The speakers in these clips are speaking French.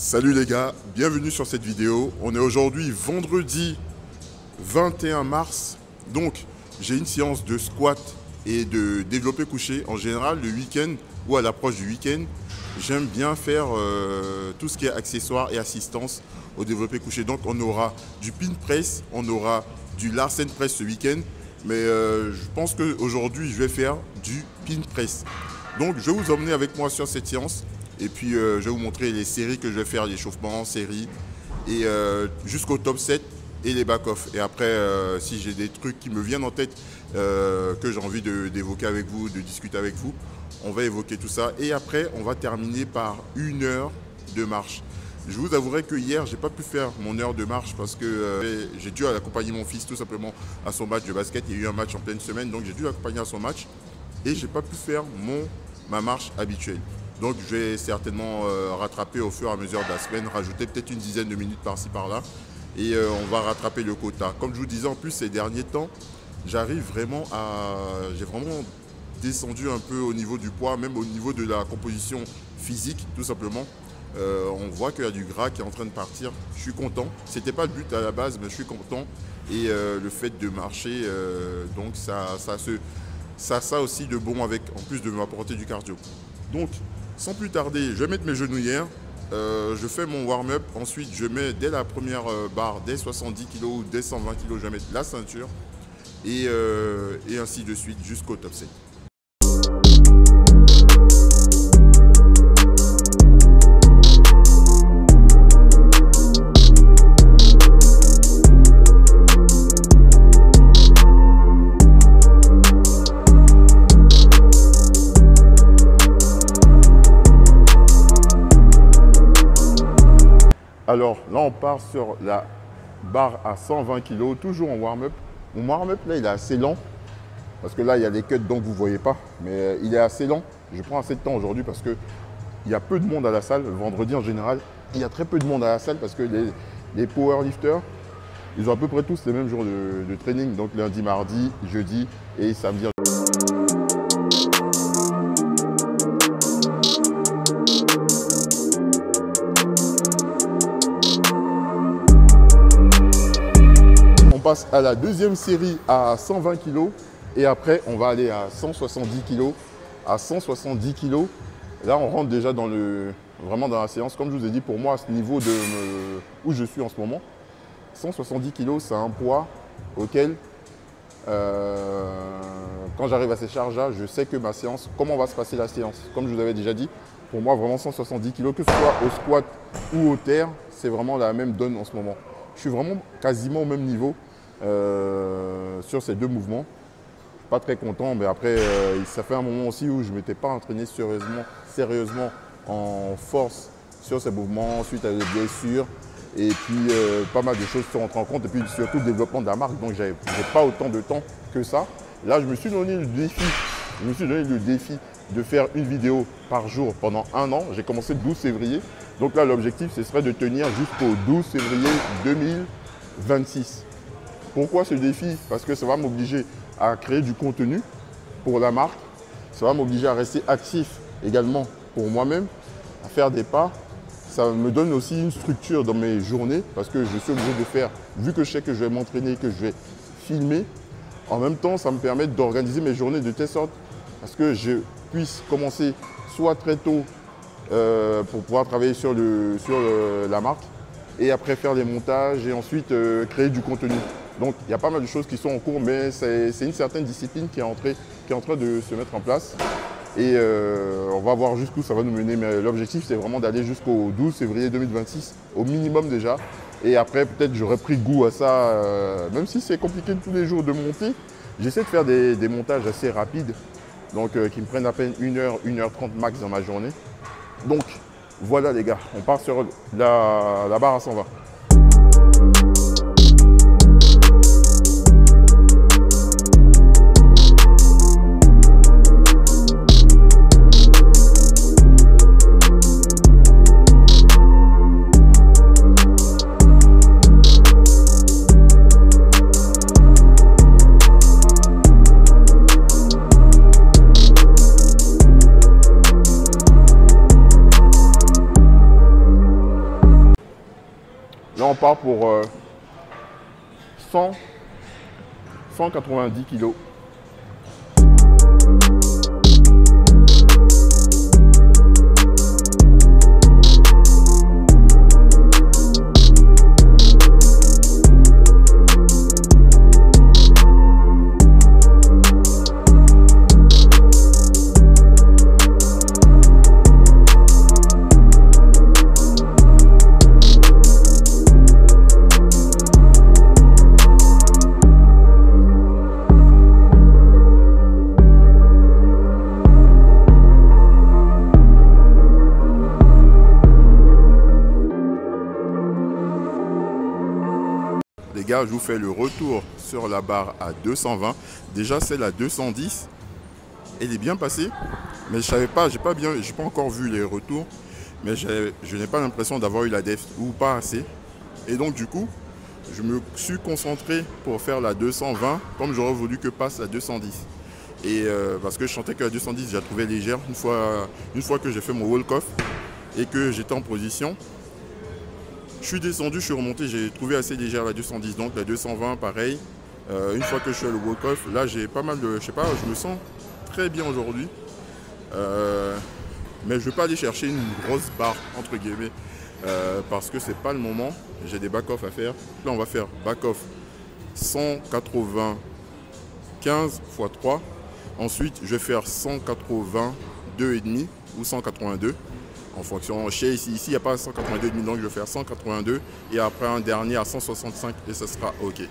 Salut les gars, bienvenue sur cette vidéo. On est aujourd'hui vendredi 21 mars. Donc j'ai une séance de squat et de développé couché. En général le week-end ou à l'approche du week-end, j'aime bien faire tout ce qui est accessoires et assistance au développé couché. Donc on aura du pin press, on aura du Larsen press ce week-end. Mais je pense qu'aujourd'hui je vais faire du pin press. Donc je vais vous emmener avec moi sur cette séance. Et puis je vais vous montrer les séries que je vais faire, l'échauffement en série et jusqu'au top 7 et les back-off. Et après, si j'ai des trucs qui me viennent en tête que j'ai envie d'évoquer avec vous, de discuter avec vous, on va évoquer tout ça. Et après, on va terminer par 1 heure de marche. Je vous avouerai que hier, je n'ai pas pu faire mon heure de marche parce que j'ai dû accompagner mon fils tout simplement à son match de basket. Il y a eu un match en pleine semaine, donc j'ai dû l'accompagner à son match et je n'ai pas pu faire ma marche habituelle. Donc je vais certainement rattraper au fur et à mesure de la semaine, rajouter peut-être une dizaine de minutes par-ci par-là et on va rattraper le quota. Comme je vous disais en plus ces derniers temps, j'ai vraiment descendu un peu au niveau du poids, même au niveau de la composition physique tout simplement. On voit qu'il y a du gras qui est en train de partir, je suis content. C'était pas le but à la base mais je suis content et le fait de marcher, donc ça a aussi de bon avec, en plus de m'apporter du cardio. Donc sans plus tarder, je vais mettre mes genouillères, je fais mon warm-up, ensuite je mets dès la première barre, dès 70 kg ou dès 120 kg, je vais mettre la ceinture et ainsi de suite jusqu'au top 7. Alors là, on part sur la barre à 120 kg, toujours en warm-up. Mon warm-up, là, il est assez lent. Parce que là, il y a les cuts, donc vous ne voyez pas. Mais il est assez lent. Je prends assez de temps aujourd'hui parce qu'il y a peu de monde à la salle. Le vendredi, en général, il y a très peu de monde à la salle parce que les powerlifters, ils ont à peu près tous les mêmes jours de training. Donc lundi, mardi, jeudi et samedi. On passe à la deuxième série à 120 kg et après on va aller à 170 kg. À 170 kg, là on rentre déjà vraiment dans la séance. Comme je vous ai dit, pour moi à ce niveau où je suis en ce moment, 170 kg c'est un poids auquel quand j'arrive à ces charges-là, je sais que ma séance, comment va se passer la séance. Comme je vous avais déjà dit, pour moi vraiment 170 kg, que ce soit au squat ou au terre, c'est vraiment la même donne en ce moment. Je suis vraiment quasiment au même niveau. Sur ces deux mouvements, pas très content, mais après ça fait un moment aussi où je ne m'étais pas entraîné sérieusement en force sur ces mouvements, suite à des blessures et puis pas mal de choses se rentrent en compte et puis surtout le développement de la marque, donc j'avais pas autant de temps que ça. Là je me suis donné le défi de faire une vidéo par jour pendant 1 an. J'ai commencé le 12 février, donc là l'objectif ce serait de tenir jusqu'au 12 février 2026. Pourquoi ce défi? Parce que ça va m'obliger à créer du contenu pour la marque. Ça va m'obliger à rester actif également pour moi-même, à faire des pas. Ça me donne aussi une structure dans mes journées parce que je suis obligé de faire, vu que je sais que je vais m'entraîner, que je vais filmer. En même temps, ça me permet d'organiser mes journées de telle sorte à ce que je puisse commencer soit très tôt pour pouvoir travailler sur la marque et après faire les montages et ensuite créer du contenu. Donc il y a pas mal de choses qui sont en cours, mais c'est une certaine discipline qui est en train de se mettre en place. Et on va voir jusqu'où ça va nous mener. Mais l'objectif, c'est vraiment d'aller jusqu'au 12 février 2026, au minimum déjà. Et après, peut-être j'aurais pris goût à ça, même si c'est compliqué tous les jours de monter. J'essaie de faire des montages assez rapides, donc qui me prennent à peine 1 heure, 1h30 max dans ma journée. Donc voilà les gars, on part sur la barre à 120. Là, on part pour 190 kg. Les gars, je vous fais le retour sur la barre à 220. Déjà, celle à 210, elle est bien passée, mais je savais pas, j'ai pas encore vu les retours, mais je n'ai pas l'impression d'avoir eu la def ou pas assez. Et donc du coup, je me suis concentré pour faire la 220, comme j'aurais voulu que passe la 210. Et parce que je sentais que la 210, je la trouvais légère une fois que j'ai fait mon walk-off et que j'étais en position. Je suis descendu, je suis remonté, j'ai trouvé assez légère la 210, donc la 220 pareil. Une fois que je fais le walk-off, là j'ai pas mal de, je sais pas, je me sens très bien aujourd'hui. Mais je ne vais pas aller chercher une grosse barre entre guillemets parce que c'est pas le moment. J'ai des back-off à faire. Là on va faire back-off 195 x 3. Ensuite je vais faire 182,5 ou 182. En fonction, ici il n'y a pas 182,5, donc je vais faire 182 et après un dernier à 165 et ce sera OK.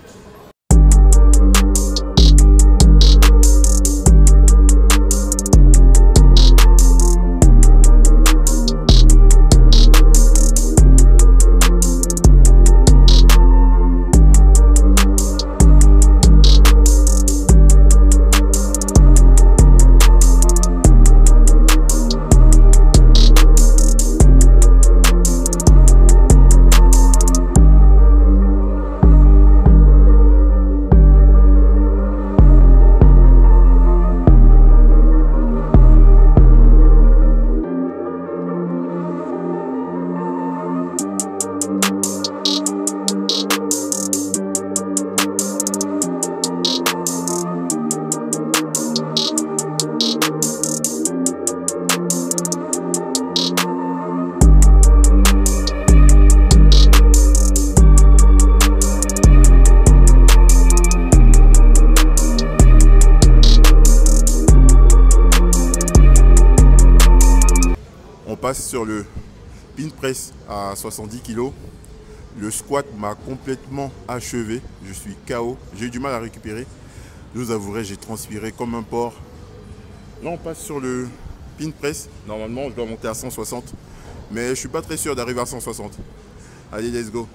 Sur le pin press à 70 kg, le squat m'a complètement achevé, je suis KO, j'ai eu du mal à récupérer, je vous avouerai, j'ai transpiré comme un porc. Là on passe sur le pin press, normalement je dois monter à 160, mais je suis pas très sûr d'arriver à 160. Allez, let's go.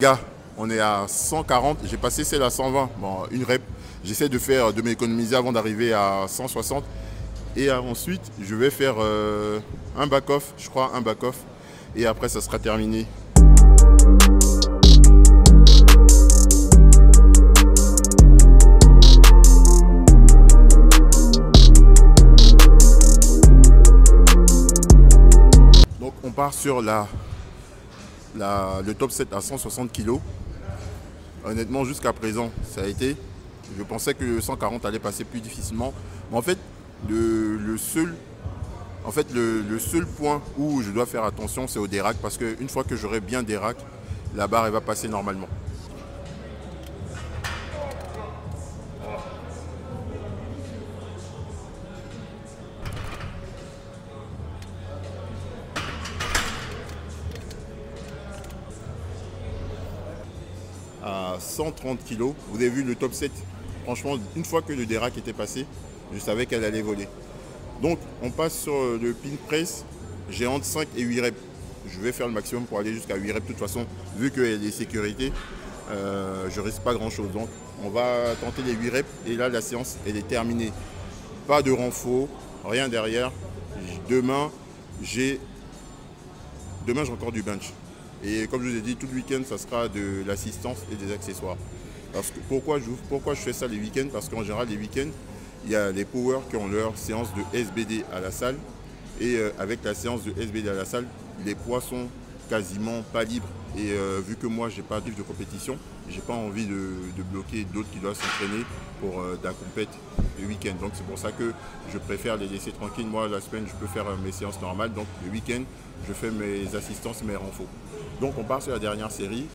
Gars, on est à 140, j'ai passé celle à 120, bon, une rep. J'essaie de m'économiser avant d'arriver à 160. Et ensuite, je vais faire un back-off, je crois un back-off. Et après, ça sera terminé. Donc, on part sur le top 7 à 160 kg. Honnêtement, jusqu'à présent, ça a été. Je pensais que le 140 allait passer plus difficilement. Mais en fait, le seul point où je dois faire attention, c'est au dérac. Parce qu'une fois que j'aurai bien dérac, la barre elle va passer normalement. À 130 kg, vous avez vu le top 7. Franchement, une fois que le dérac était passé, je savais qu'elle allait voler. Donc, on passe sur le pin press. J'ai entre 5 et 8 reps. Je vais faire le maximum pour aller jusqu'à 8 reps. De toute façon, vu qu'il y a des sécurités, je ne risque pas grand chose. Donc, on va tenter les 8 reps. Et là, la séance, elle est terminée. Pas de renfort, rien derrière. Demain, j'ai encore du bench. Et comme je vous ai dit, tout le week-end, ça sera de l'assistance et des accessoires. Parce que pourquoi je fais ça les week-ends? Parce qu'en général, les week-ends, il y a les powers qui ont leur séance de SBD à la salle. Et avec la séance de SBD à la salle, les poids sont quasiment pas libres. Et vu que moi, je n'ai pas de livre de compétition, je n'ai pas envie de bloquer d'autres qui doivent s'entraîner pour de la compète le week-end. Donc c'est pour ça que je préfère les laisser tranquilles. Moi, la semaine, je peux faire mes séances normales. Donc le week-end, je fais mes assistances, mes renforts. Donc on part sur la dernière série.